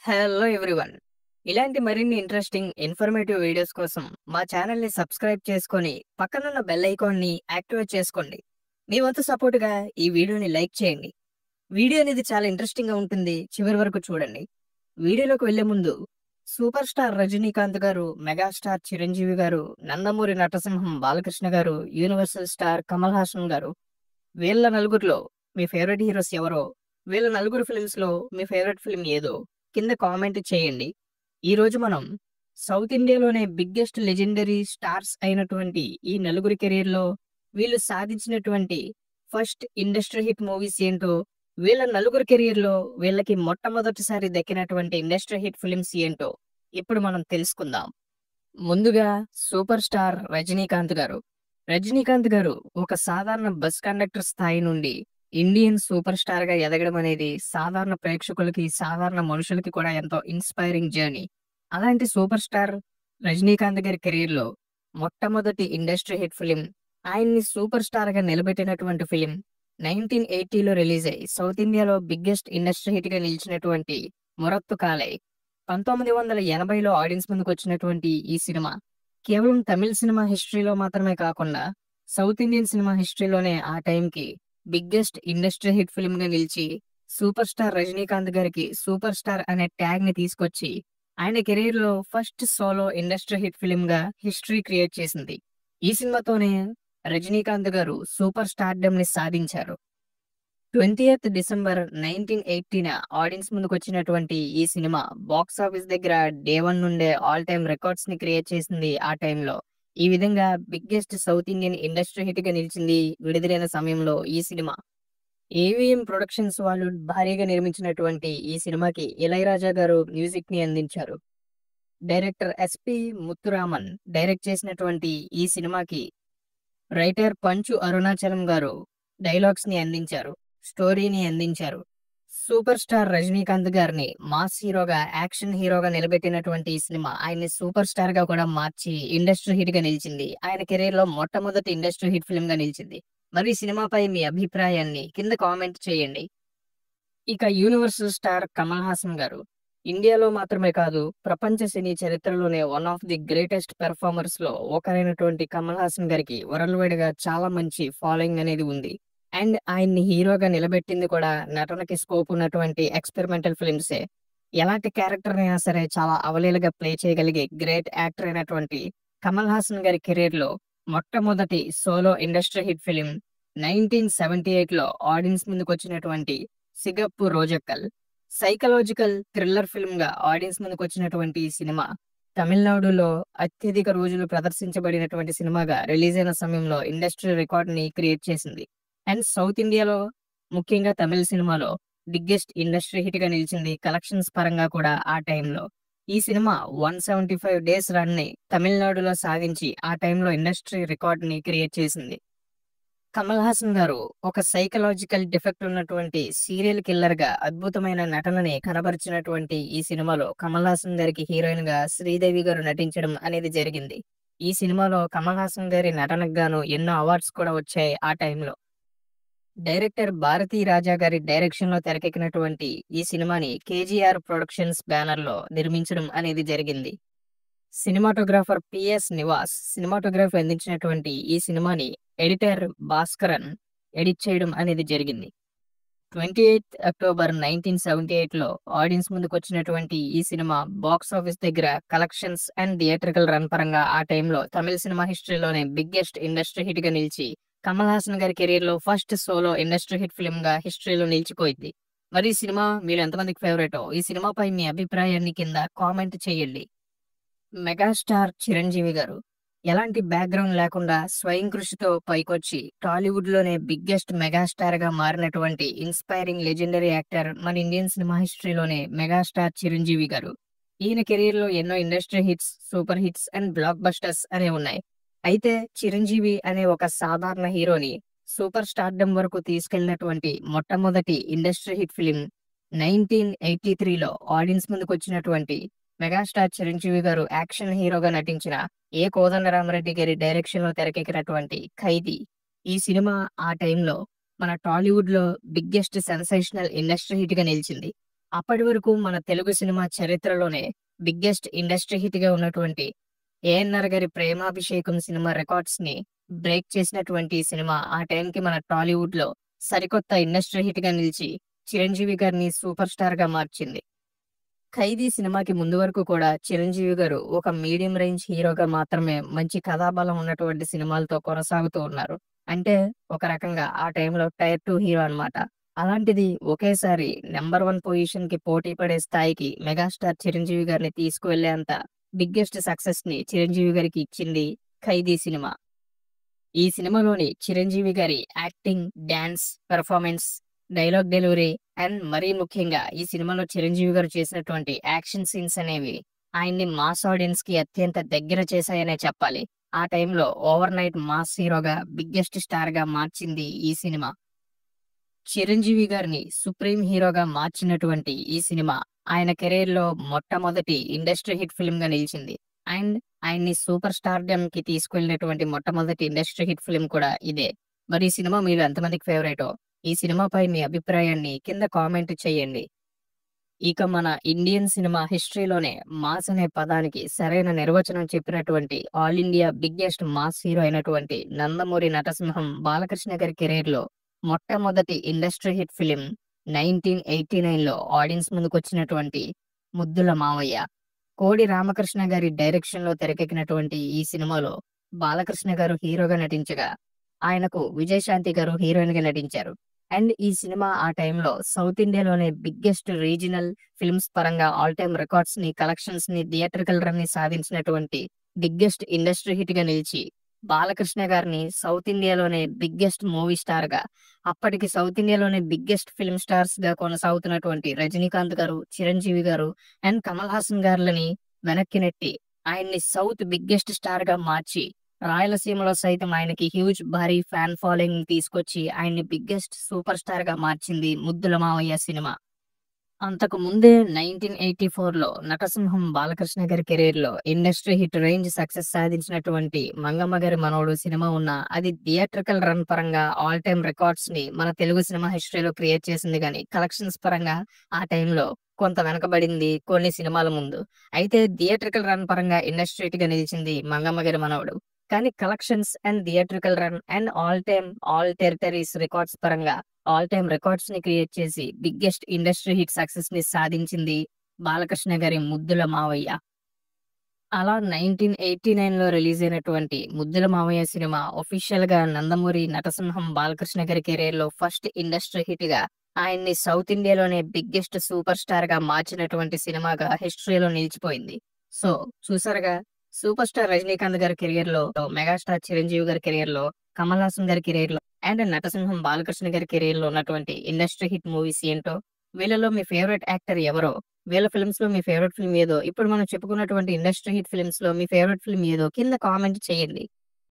Hello everyone. ఇలాంటి మరిన్ని interesting, informative videos కోసం మా ఛానల్‌ని సబ్స్క్రైబ్ చేసుకొని, పక్కనున్న బెల్ ఐకాన్‌ని యాక్టివేట్ చేసుకోండి. మీ వంతు సపోర్ట్‌గా ఈ వీడియోని లైక్ చేయండి. వీడియో అనేది చాలా ఇంట్రెస్టింగ్‌గా ఉంటుంది. చివరి వరకు చూడండి. వీడియోలోకి వెళ్ళే ముందు సూపర్ స్టార్ రజనీకాంత్ గారు, మెగాస్టార్ చిరంజీవి గారు, నందమూరి నటసింహం బాలకృష్ణ గారు, యూనివర్సల్ స్టార్ కమల్ హాసన్ గారు వీళ్ళ నలుగురిలో మీ ఫేవరెట్ హీరోస్ ఎవరో, వీళ్ళ నలుగురు ఫిల్మ్స్‌లో మీ ఫేవరెట్ ఫిల్మ్ ఏదో కింద కామెంట్ చేయండి. ఈరోజు మనం సౌత్ ఇండియాలోనే బిగ్గెస్ట్ లెజెండరీ స్టార్స్ అయినటువంటి ఈ నలుగురి కెరియర్‌లో వీళ్ళు సాధించినటువంటి ఫస్ట్ ఇండస్ట్రీ హిట్ మూవీస్ ఏంటో, వీళ్ళ నలుగురి కెరియర్‌లో వీళ్ళకి మొట్టమొదటిసారి దక్కినటువంటి ఇండస్ట్రీ హిట్ ఫిల్మ్స్ ఏంటో ఇప్పుడు మనం తెలుసుకుందాం. ముందుగా సూపర్ స్టార్ రజనీకాంత్ గారు. రజనీకాంత్ గారు ఒక సాధారణ బస్ కండక్టర్ స్థాయి నుండి ఇండియన్ సూపర్ స్టార్‌గా ఎదగడం అనేది సాధారణ ప్రేక్షకులకి, సాధారణ మనుషులకి కూడా ఎంతో ఇన్‌స్పైరింగ్ జర్నీ. అలాంటి సూపర్ స్టార్ రజనీకాంత్ గారి కెరియర్‌లో మొట్టమొదటి ఇండస్ట్రీ హిట్ ఫిల్మ్, ఆయన్ని సూపర్ స్టార్‌గా నిలబెట్టినటువంటి ఫిల్మ్ 1980లో రిలీజ్ అయ్యి సౌత్ ఇండియాలో బిగ్గెస్ట్ ఇండస్ట్రీ హిట్‌గా నిలిచినటువంటి 'మురత్తు కాలై'. 1980లో ఆడియన్స్ ముందుకొచ్చినటువంటి ఈ సినిమా కేవలం తమిళ్ సినిమా హిస్టరీలో మాత్రమే కాకుండా, సౌత్ ఇండియన్ సినిమా హిస్టరీలోనే ఆ టైంకి బిగ్గెస్ట్ ఇండస్ట్రీ హిట్ ఫిల్మ్‌గా నిలిచి, సూపర్ స్టార్ రజనీకాంత్ గారికి సూపర్ స్టార్ అనే ట్యాగ్‌ని తీసుకొచ్చి, ఆయన కెరియర్‌లో ఫస్ట్ సోలో ఇండస్ట్రీ హిట్ ఫిల్మ్‌గా హిస్టరీ క్రియేట్ చేసింది. ఈ సినిమాతోనే రజనీకాంత్ గారు సూపర్ స్టార్డమ్‌ని సాధించారు. 20థ్ డిసెంబర్ 1980న ఆడియన్స్ ముందుకొచ్చినటువంటి ఈ సినిమా బాక్స్ ఆఫీస్ దగ్గర డే 1 నుండే ఆల్ టైమ్ రికార్డ్స్‌ని క్రియేట్ చేసింది ఆ టైంలో. ఈ విధంగా బిగ్గెస్ట్ సౌత్ ఇండియన్ ఇండస్ట్రీ హిట్‌గా నిలిచింది విడుదలైన సమయంలో ఈ సినిమా. ఏవిఎం ప్రొడక్షన్స్ వాళ్ళు భారీగా నిర్మించినటువంటి ఈ సినిమాకి ఇళయరాజా గారు మ్యూజిక్‌ని అందించారు. డైరెక్టర్ ఎస్‌పి ముత్తురామన్ డైరెక్ట్ చేసినటువంటి ఈ సినిమాకి రైటర్ పంచు అరుణాచలం గారు డైలాగ్స్‌ని అందించారు. స్టోరీని అందించారు. సూపర్ స్టార్ రజనీకాంత్ గారిని మాస్ హీరోగా, యాక్షన్ హీరోగా నిలబెట్టినటువంటి ఈ సినిమా ఆయన్ని సూపర్ స్టార్‌గా కూడా మార్చి ఇండస్ట్రీ హిట్‌గా నిలిచింది. ఆయన కెరియర్‌లో మొట్టమొదటి ఇండస్ట్రీ హిట్ ఫిల్మ్‌గా నిలిచింది. మరి ఈ సినిమాపై మీ అభిప్రాయాన్ని కింద కామెంట్ చేయండి. ఇక యూనివర్సల్ స్టార్ కమల్ హాసన్ గారు. ఇండియాలో మాత్రమే కాదు, ప్రపంచ సినీ చరిత్రలోనే వన్ ఆఫ్ ది గ్రేటెస్ట్ పెర్ఫార్మర్స్‌లో ఒకరైనటువంటి కమల్ హాసన్ గారికి వరల్డ్ వైడ్‌గా చాలా మంచి ఫాలోయింగ్ అనేది ఉంది. అండ్ ఆయన్ని హీరోగా నిలబెట్టింది కూడా నటనకి స్కోప్ ఉన్నటువంటి ఎక్స్‌పెరిమెంటల్ ఫిల్మ్సే. ఎలాంటి క్యారెక్టర్‌నైనా సరే చాలా అవలీలగా ప్లే చేయగలిగే గ్రేట్ యాక్టర్ అయినటువంటి కమల్ హాసన్ గారి కెరియర్‌లో మొట్టమొదటి సోలో ఇండస్ట్రీ హిట్ ఫిల్మ్ 1978లో ఆడియన్స్ ముందుకొచ్చినటువంటి 'సిగప్పు రోజక్కల్'. సైకలాజికల్ థ్రిల్లర్ ఫిల్మ్‌గా ఆడియన్స్ ముందుకొచ్చినటువంటి ఈ సినిమా తమిళనాడులో అత్యధిక రోజులు ప్రదర్శించబడినటువంటి సినిమాగా రిలీజ్ అయిన సమయంలో ఇండస్ట్రీ రికార్డ్‌ని క్రియేట్ చేసింది. అండ్ సౌత్ ఇండియాలో ముఖ్యంగా తమిళ్ సినిమాలో బిగ్గెస్ట్ ఇండస్ట్రీ హిట్‌గా నిలిచింది కలెక్షన్స్ పరంగా కూడా ఆ టైంలో. ఈ సినిమా 175 డేస్ రన్‌ని తమిళనాడులో సాధించి ఆ టైంలో ఇండస్ట్రీ రికార్డ్‌ని క్రియేట్ చేసింది. కమల్ హాసన్ గారు ఒక సైకలాజికల్ డిఫెక్ట్ ఉన్నటువంటి సీరియల్ కిల్లర్‌గా అద్భుతమైన నటనని కనబరిచినటువంటి ఈ సినిమాలో కమల్ హాసన్ గారికి హీరోయిన్‌గా శ్రీదేవి గారు నటించడం అనేది జరిగింది. ఈ సినిమాలో కమల్ హాసన్ గారి నటనకు గాను ఎన్నో అవార్డ్స్ కూడా వచ్చాయి ఆ టైంలో. డైరెక్టర్ భారతీ రాజా గారి డైరెక్షన్‌లో తెరకెక్కినటువంటి ఈ సినిమాని కేజీఆర్ ప్రొడక్షన్స్ బ్యానర్‌లో నిర్మించడం అనేది జరిగింది. సినిమాటోగ్రాఫర్ పిఎస్ నివాస్ సినిమాటోగ్రఫీ అందించినటువంటి ఈ సినిమాని ఎడిటర్ భాస్కరన్ ఎడిట్ చేయడం అనేది జరిగింది. 28 అక్టోబర్ 1978లో ఆడియన్స్ ముందుకొచ్చినటువంటి ఈ సినిమా బాక్స్ ఆఫీస్ దగ్గర కలెక్షన్స్ అండ్ థియేట్రికల్ రన్ పరంగా ఆ టైంలో తమిళ సినిమా హిస్టరీలోనే బిగ్గెస్ట్ ఇండస్ట్రీ హిట్‌గా నిలిచి, కమల్ హాసన్ గారి కెరియర్‌లో ఫస్ట్ సోలో ఇండస్ట్రీ హిట్ ఫిల్మ్‌గా హిస్టరీలో నిలిచిపోయింది. మరి ఈ సినిమా మీరు ఎంతమందికి ఫేవరెటో ఈ సినిమాపై మీ అభిప్రాయాన్ని కింద కామెంట్ చేయండి. మెగాస్టార్ చిరంజీవి గారు ఎలాంటి బ్యాక్‌గ్రౌండ్ లేకుండా స్వయం కృషితో పైకొచ్చి టాలీవుడ్‌లోనే బిగ్గెస్ట్ మెగాస్టార్‌గా మారినటువంటి ఇన్‌స్పైరింగ్ లెజెండరీ యాక్టర్ మన ఇండియన్ సినిమా హిస్టరీలోనే మెగాస్టార్ చిరంజీవి గారు. ఈయన కెరియర్‌లో ఎన్నో industry hits, super hits and black busters అనేవి ఉన్నాయి. అయితే చిరంజీవి అనే ఒక సాధారణ హీరోని సూపర్ స్టార్డమ్ వరకు తీసుకెళ్ళినటువంటి మొట్టమొదటి ఇండస్ట్రీ హిట్ ఫిల్మ్ 1983లో ఆడియన్స్ ముందుకొచ్చినటువంటి మెగాస్టార్ చిరంజీవి గారు యాక్షన్ హీరోగా నటించిన 'కోదండరామిరెడ్డి' గారి డైరెక్షన్‌లో తెరకెక్కినటువంటి 'ఖైదీ'. ఈ సినిమా ఆ టైంలో మన టాలీవుడ్‌లో బిగ్గెస్ట్ సెన్సేషనల్ ఇండస్ట్రీ హిట్‌గా నిలిచింది. అప్పటి వరకు మన తెలుగు సినిమా చరిత్రలోనే బిగ్గెస్ట్ ఇండస్ట్రీ హిట్‌గా ఉన్నటువంటి 'ఏఎన్నార్' గారి 'ప్రేమాభిషేకం' సినిమా రికార్డ్స్‌ని బ్రేక్ చేసినటువంటి ఈ సినిమా ఆ టైంకి మన టాలీవుడ్‌లో సరికొత్త ఇండస్ట్రీ హిట్‌గా నిలిచి చిరంజీవి గారిని సూపర్ స్టార్‌గా మార్చింది. 'ఖైదీ' సినిమాకి ముందు వరకు కూడా చిరంజీవి గారు ఒక మీడియం రేంజ్ హీరోగా మాత్రమే మంచి కథాబలం ఉన్నటువంటి సినిమాలతో కొనసాగుతూ ఉన్నారు. అంటే ఒక రకంగా ఆ టైంలో టైర్ 2 హీరో అన్నమాట. అలాంటిది ఒకేసారి నంబర్ 1 పొజిషన్‌కి పోటీ పడే స్థాయికి మెగాస్టార్ చిరంజీవి గారిని తీసుకువెళ్ళేంత బిగ్గెస్ట్ సక్సెస్‌ని చిరంజీవి గారికి ఇచ్చింది 'ఖైదీ' సినిమా. ఈ సినిమాలోని చిరంజీవి గారి acting, dance, performance, dialogue delivery and మరీ ముఖ్యంగా ఈ సినిమాలో చిరంజీవి గారు చేసినటువంటి యాక్షన్ సీన్స్ అనేవి ఆయన్ని మాస్ ఆడియన్స్‌కి అత్యంత దగ్గర చేశాయనే చెప్పాలి. ఆ టైంలో ఓవర్‌నైట్ మాస్ హీరోగా, బిగ్గెస్ట్ స్టార్‌గా మార్చింది ఈ సినిమా. చిరంజీవి గారిని సుప్రీం హీరోగా మార్చినటువంటి ఈ సినిమా ఆయన కెరీర్‌లో మొట్టమొదటి ఇండస్ట్రీ హిట్ ఫిల్మ్‌గా నిలిచింది. అండ్ ఆయన్ని సూపర్ స్టార్‌డమ్‌కి తీసుకెళ్ళినటువంటి మొట్టమొదటి ఇండస్ట్రీ హిట్ ఫిల్మ్ కూడా ఇదే. మరి ఈ సినిమా మీలో ఎంతమందికి ఫేవరెటో, ఈ సినిమాపై మీ అభిప్రాయాన్ని కింద కామెంట్ చేయండి. ఇక మన ఇండియన్ సినిమా హిస్టరీలోనే మాస్ అనే పదానికి సరైన నిర్వచనం చెప్పినటువంటి all India biggest mass hero అయినటువంటి నందమూరి నటసింహం బాలకృష్ణ గారి కెరీర్‌లో మొట్టమొదటి ఇండస్ట్రీ హిట్ ఫిల్మ్ 1989లో ఆడియన్స్ ముందుకొచ్చినటువంటి 'ముద్దుల మావయ్య'. కోడి రామకృష్ణ గారి డైరెక్షన్‌లో తెరకెక్కినటువంటి ఈ సినిమాలో బాలకృష్ణ గారు హీరోగా నటించగా, ఆయనకు విజయశాంతి గారు హీరోయిన్‌గా నటించారు. అండ్ ఈ సినిమా ఆ టైంలో సౌత్ ఇండియాలోనే బిగ్గెస్ట్ రీజినల్ ఫిల్మ్స్ పరంగా ఆల్ టైమ్ రికార్డ్స్‌ని, కలెక్షన్స్‌ని, థియేట్రికల్ రన్‌ని సాధించినటువంటి బిగ్గెస్ట్ ఇండస్ట్రీ హిట్‌గా నిలిచి, బాలకృష్ణ గారిని సౌత్ ఇండియాలోనే బిగ్గెస్ట్ మూవీ స్టార్‌గా, అప్పటికి సౌత్ ఇండియాలోనే బిగ్గెస్ట్ ఫిల్మ్ స్టార్స్‌గా కొనసాగుతున్నటువంటి రజనీకాంత్ గారు, చిరంజీవి గారు అండ్ కమల్ హాసన్ గారులని వెనక్కి నెట్టి, ఆయన్ని సౌత్ బిగ్గెస్ట్ స్టార్‌గా మార్చి, రాయలసీమలో సైతం ఆయనకి హ్యూజ్ భారీ ఫ్యాన్ ఫాలోయింగ్‌ని తీసుకొచ్చి, ఆయన్ని బిగ్గెస్ట్ సూపర్ స్టార్‌గా మార్చింది 'ముద్దుల మావయ్య' సినిమా. అంతకు ముందే 1984లో నటసింహం బాలకృష్ణ గారి కెరీర్‌లో ఇండస్ట్రీ హిట్ రేంజ్ సక్సెస్ సాధించినటువంటి 'మంగమ్మ గారి మనవడు' సినిమా ఉన్నా, అది థియేట్రికల్ రన్ పరంగా ఆల్ టైమ్ రికార్డ్స్‌ని మన తెలుగు సినిమా హిస్టరీలో క్రియేట్ చేసింది గానీ, కలెక్షన్స్ పరంగా ఆ టైంలో కొంత వెనకబడింది కొన్ని సినిమాల ముందు. అయితే థియేట్రికల్ రన్ పరంగా ఇండస్ట్రీ హిట్‌గా నిలిచింది 'మంగమ్మ గారి మనవడు'. కానీ collections and theatrical run and all time, all territories records పరంగా ఆల్ టైమ్ రికార్డ్స్‌ని క్రియేట్ చేసి బిగ్గెస్ట్ ఇండస్ట్రీ హిట్ సక్సెస్‌ని సాధించింది బాలకృష్ణ గారి 'ముద్దుల మావయ్య'. అలా 1989లో రిలీజ్ అయినటువంటి 'ముద్దుల మావయ్య' సినిమా ఆఫీషియల్‌గా నందమూరి నటసింహం బాలకృష్ణ గారి కెరియర్‌లో ఫస్ట్ ఇండస్ట్రీ హిట్‌గా, ఆయన్ని సౌత్ ఇండియాలోనే బిగ్గెస్ట్ సూపర్ స్టార్‌గా మార్చినటువంటి సినిమాగా హిస్టరీలో నిలిచిపోయింది. సో, చూసారుగా, సూపర్ స్టార్ రజనీకాంత్ గారి కెరియర్‌లో, మెగాస్టార్ చిరంజీవి గారి కెరియర్‌లో, కమల్ హాసన్ గారి కెరియర్‌లో అండ్ నటసింహం బాలకృష్ణ గారి కెరియర్‌లో ఉన్నటువంటి ఇండస్ట్రీ హిట్ మూవీస్ ఏంటో, వీళ్ళలో మీ ఫేవరెట్ యాక్టర్ ఎవరో, వీళ్ళ ఫిల్మ్స్‌లో మీ ఫేవరెట్ ఫిల్మ్ ఏదో, ఇప్పుడు మనం చెప్పుకున్నటువంటి ఇండస్ట్రీ హిట్ ఫిల్మ్స్‌లో మీ ఫేవరెట్ ఫిల్మ్ ఏదో కింద కామెంట్ చేయండి.